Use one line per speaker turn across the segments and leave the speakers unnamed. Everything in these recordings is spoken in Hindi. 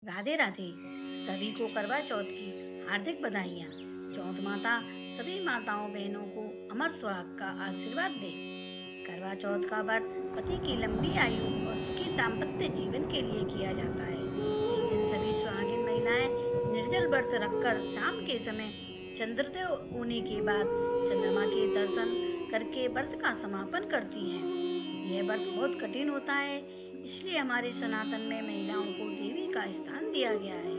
राधे राधे। सभी को करवा चौथ की हार्दिक बधाइयाँ। चौथ माता सभी माताओं बहनों को अमर सुहाग का आशीर्वाद दे। करवा चौथ का व्रत पति की लंबी आयु और सुखी दाम्पत्य जीवन के लिए किया जाता है। इस दिन सभी सुहागिन महिलाएं निर्जल व्रत रखकर शाम के समय चंद्रोदय होने के बाद चंद्रमा के दर्शन करके व्रत का समापन करती हैं। यह व्रत बहुत कठिन होता है, इसलिए हमारे सनातन में महिलाओं को देवी का स्थान दिया गया है।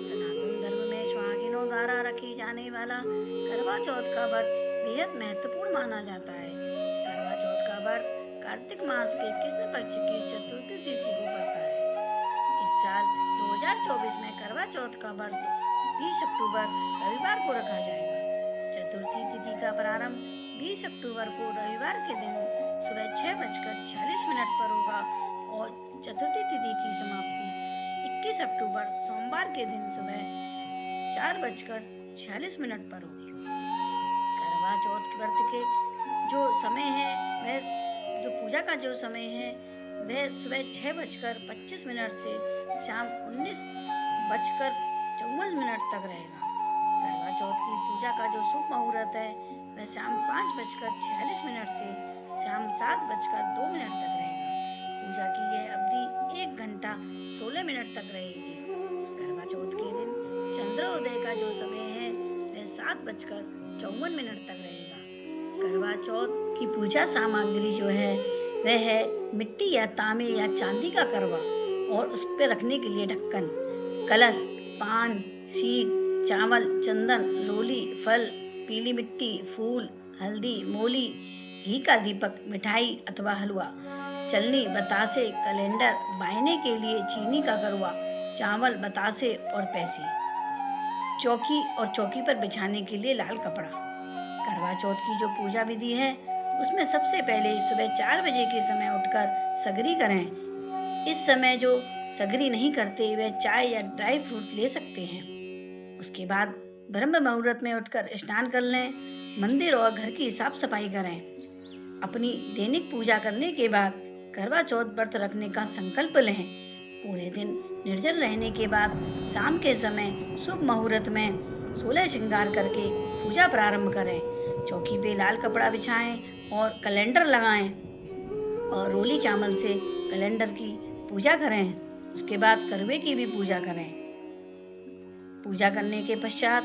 सनातन धर्म में सुहागिनों द्वारा रखी जाने वाला करवा चौथ का व्रत बेहद महत्वपूर्ण माना जाता है। करवा चौथ का व्रत कार्तिक मास के कृष्ण पक्ष की चतुर्थी तिथि को पड़ता है। इस साल 2024 में करवा चौथ का व्रत 20 अक्टूबर रविवार को रखा जाएगा। चतुर्थी तिथि का प्रारंभ 20 अक्टूबर को रविवार के दिन सुबह 6:46 पर होगा और चतुर्थी तिथि की समाप्ति 21 अक्टूबर सोमवार के दिन सुबह 4:46 पर होगी। करवा चौथ के व्रत के जो समय है वह जो पूजा का जो समय है वह सुबह 6:25 से शाम 19:54 तक रहेगा। करवा चौथ की पूजा का जो शुभ मुहूर्त है वह शाम 5:46 से शाम 7:02 तक रहेगा। पूजा की यह अवधि 1 घंटा 16 मिनट तक रहेगी। करवा चौथ के दिन चंद्रोदय का जो समय है वह 7:54 तक रहेगा। करवा चौथ की पूजा सामग्री जो है वह है मिट्टी या तांबे या चांदी का करवा और उस पर रखने के लिए ढक्कन, कलश, पान, सीख, चावल, चंदन, रोली, फल, पीली मिट्टी, फूल, हल्दी, मूली, घी का दीपक, मिठाई अथवा हलवा, चलनी, बतासे, कैलेंडर, बायने के लिए चीनी का करवा, चावल, बतासे और पैसे, चौकी और चौकी पर बिछाने के लिए लाल कपड़ा। करवा चौथ की जो पूजा विधि है उसमें सबसे पहले सुबह 4 बजे के समय उठकर सगरी करें। इस समय जो सगरी नहीं करते वे चाय या ड्राई फ्रूट ले सकते हैं। उसके बाद ब्रह्म मुहूर्त में उठकर स्नान कर लें, मंदिर और घर की साफ सफाई करें। अपनी दैनिक पूजा करने के बाद करवा चौथ व्रत रखने का संकल्प लें। पूरे दिन निर्जल रहने के बाद शाम के समय शुभ मुहूर्त में 16 श्रृंगार करके पूजा प्रारंभ करें। चौकी पे लाल कपड़ा बिछाएं और कैलेंडर लगाएं और रोली चावल से कैलेंडर की पूजा करें। उसके बाद करवे की भी पूजा करें। पूजा करने के पश्चात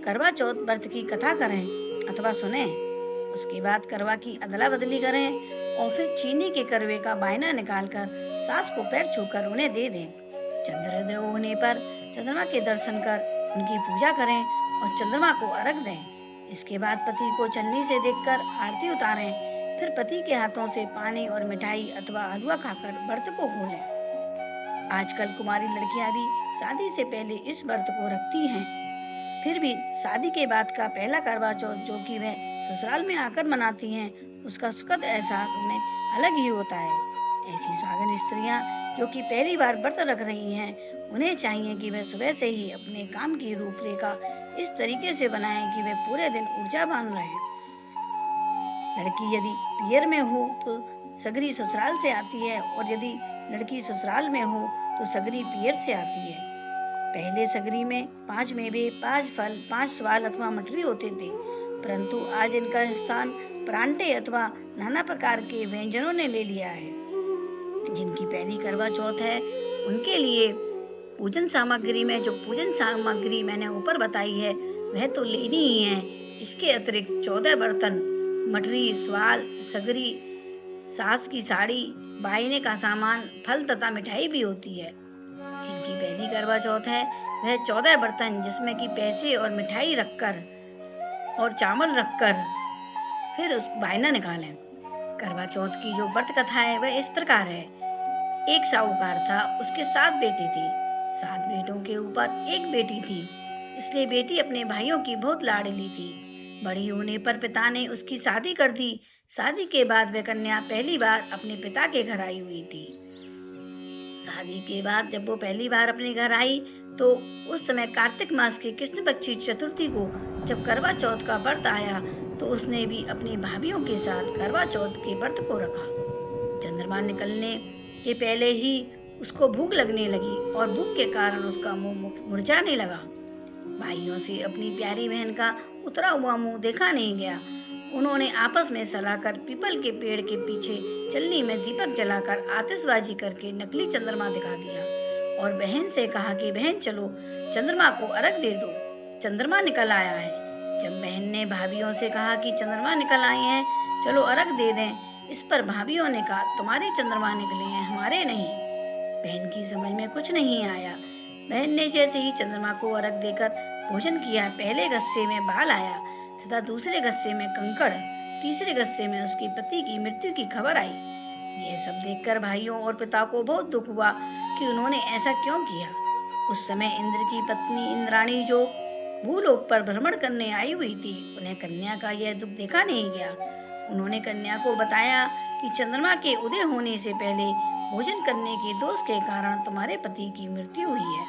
करवा चौथ व्रत की कथा करें अथवा सुने। उसके बाद करवा की अदला बदली करें और फिर चीनी के करवे का बायना निकालकर सास को पैर छूकर उन्हें दे दें। चंद्रोदय होने पर चंद्रमा के दर्शन कर उनकी पूजा करें और चंद्रमा को अर्घ दें। इसके बाद पति को चलनी से देखकर आरती उतारें। फिर पति के हाथों से पानी और मिठाई अथवा हलवा खाकर व्रत को खोलें। आजकल कुमारी लड़कियां भी शादी से पहले इस व्रत को रखती हैं। फिर भी शादी के बाद का पहला करवा चौथ जो कि वह ससुराल में आकर मनाती हैं, उसका सुखद एहसास उन्हें अलग ही होता है। ऐसी सुहागन स्त्रियां जो कि पहली बार व्रत रख रही हैं, उन्हें चाहिए कि वह सुबह से ही अपने काम की रूपरेखा इस तरीके से बनाएं कि वह पूरे दिन ऊर्जावान रहें। लड़की यदि पियर में हो तो सगरी ससुराल से आती है और यदि लड़की ससुराल में हो तो सगरी पियर से आती है। पहले सगरी में 5 मेवे, 5 फल, 5 स्वाल अथवा मटरी होते थे, परंतु आज इनका स्थान परांठे अथवा नाना प्रकार के व्यंजनों ने ले लिया है। जिनकी पहली करवा चौथ है उनके लिए पूजन सामग्री में जो पूजन सामग्री मैंने ऊपर बताई है वह तो लेनी ही है। इसके अतिरिक्त 14 बर्तन, मटरी, स्वाल, सगरी, सास की साड़ी, बायने का सामान, फल तथा मिठाई भी होती है। जिनकी पहली करवा चौथ है वह 14 बर्तन जिसमें कि पैसे और मिठाई रखकर और चावल रखकर फिर उस बायना निकालें। करवा चौथ की जो व्रत कथा है वह इस प्रकार है। एक साहूकार था, उसके 7 बेटे थे। 7 बेटों के ऊपर एक बेटी थी, इसलिए बेटी अपने भाइयों की बहुत लाडली थी। बड़ी होने पर पिता ने उसकी शादी कर दी। शादी के बाद वह कन्या पहली बार अपने पिता के घर आई हुई थी। शादी के बाद जब वो पहली बार अपने घर आई तो उस समय कार्तिक मास की कृष्ण पक्षी चतुर्थी को जब करवा चौथ का व्रत आया तो उसने भी अपनी भाभीयों के साथ करवा चौथ के व्रत को रखा। चंद्रमा निकलने के पहले ही उसको भूख लगने लगी और भूख के कारण उसका मुंह मुरझाने लगा। भाइयों से अपनी प्यारी बहन का उतरा हुआ मुंह देखा नहीं गया। उन्होंने आपस में सलाह कर पीपल के पेड़ के पीछे चलनी में दीपक जलाकर आतिशबाजी करके नकली चंद्रमा दिखा दिया और बहन से कहा कि बहन चलो चंद्रमा को अर्घ दे दो, चंद्रमा निकल आया है। जब बहन ने भाभियों से कहा कि चंद्रमा निकल आए हैं, चलो अर्घ दे दें, इस पर भाभियों ने कहा तुम्हारे चंद्रमा निकले हैं, हमारे नहीं। बहन की समझ में कुछ नहीं आया। बहन ने जैसे ही चंद्रमा को अर्घ देकर भोजन किया, पहले गस्से में बाल आया तथा दूसरे गस्से में कंकड़, तीसरे गस्से में उसके पति की मृत्यु की खबर आई। यह सब देखकर भाइयों और पिता को बहुत दुख हुआ कि उन्होंने ऐसा क्यों किया। उस समय इंद्र की पत्नी इंद्राणी जो भूलोक पर भ्रमण करने आई हुई थी, उन्हें कन्या का यह दुख देखा नहीं गया। उन्होंने कन्या को बताया कि चंद्रमा के उदय होने से पहले भोजन करने के दोष के कारण तुम्हारे पति की मृत्यु हुई है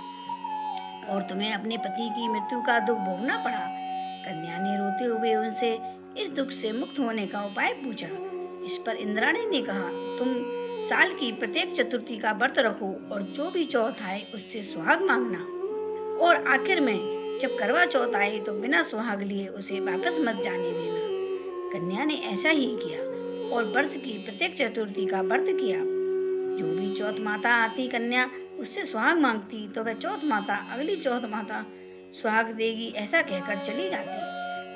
और तुम्हें अपने पति की मृत्यु का दुख भोगना पड़ा। कन्या ने रोते हुए उनसे इस दुख से मुक्त होने का उपाय पूछा। इस पर इंद्राणी ने कहा तुम साल की प्रत्येक चतुर्थी का व्रत रखो और जो भी चौथ आए उससे सुहाग मांगना, और आखिर में जब करवा चौथ आए तो बिना सुहाग लिए उसे वापस मत जाने देना। कन्या ने ऐसा ही किया और वर्ष की प्रत्येक चतुर्थी का व्रत किया। जो भी चौथ माता आती कन्या उससे सुहाग मांगती तो वह चौथ माता अगली चौथ माता सुहाग देगी ऐसा कहकर चली जाती।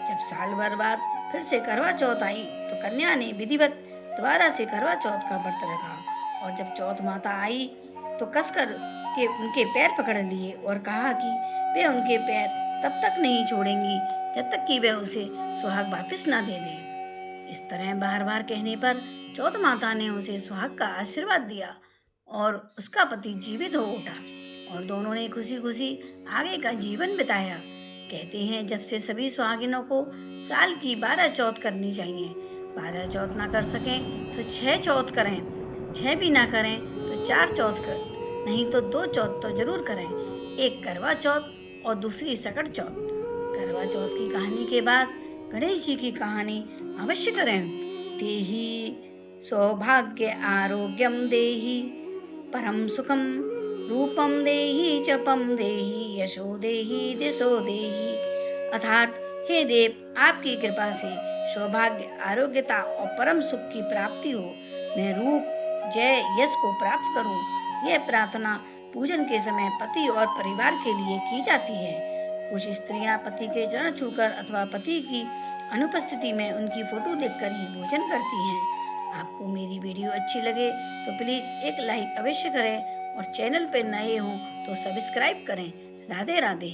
जब साल भर बाद फिर से करवा चौथ आई तो कन्या ने विधिवत दोबारा से करवा चौथ का व्रत रखा और जब चौथ माता आई तो कसकर के उनके पैर पकड़ लिए और कहा कि वे उनके पैर तब तक नहीं छोड़ेंगी जब तक कि वे उसे सुहाग वापस ना दे दें। इस तरह बार बार कहने पर चौथ माता ने उसे सुहाग का आशीर्वाद दिया और उसका पति जीवित हो उठा और दोनों ने खुशी खुशी आगे का जीवन बिताया। कहते हैं जब से सभी सुहागिनों को साल की 12 चौथ करनी चाहिए। 12 चौथ ना कर सकें तो 6 चौथ करें, 6 भी ना करें तो 4 चौथ कर, नहीं तो 2 चौथ तो जरूर करें, एक करवा चौथ और दूसरी सकट चौथ। करवा चौथ की कहानी के बाद गणेश जी की कहानी अवश्य करें। देहि सौभाग्य आरोग्यम देहि परम सुखम रूपम देहि जपम देहि यशो देहि दिशो देहि। अर्थात हे देव आपकी कृपा से सौभाग्य आरोग्यता और परम सुख की प्राप्ति हो, मैं रूप जय यश को प्राप्त करूं। यह प्रार्थना पूजन के समय पति और परिवार के लिए की जाती है। कुछ स्त्रियां पति के चरण छूकर अथवा पति की अनुपस्थिति में उनकी फोटो देखकर ही भोजन करती हैं। आपको मेरी वीडियो अच्छी लगे तो प्लीज एक लाइक अवश्य करें और चैनल पर नए हो तो सब्सक्राइब करें। राधे राधे।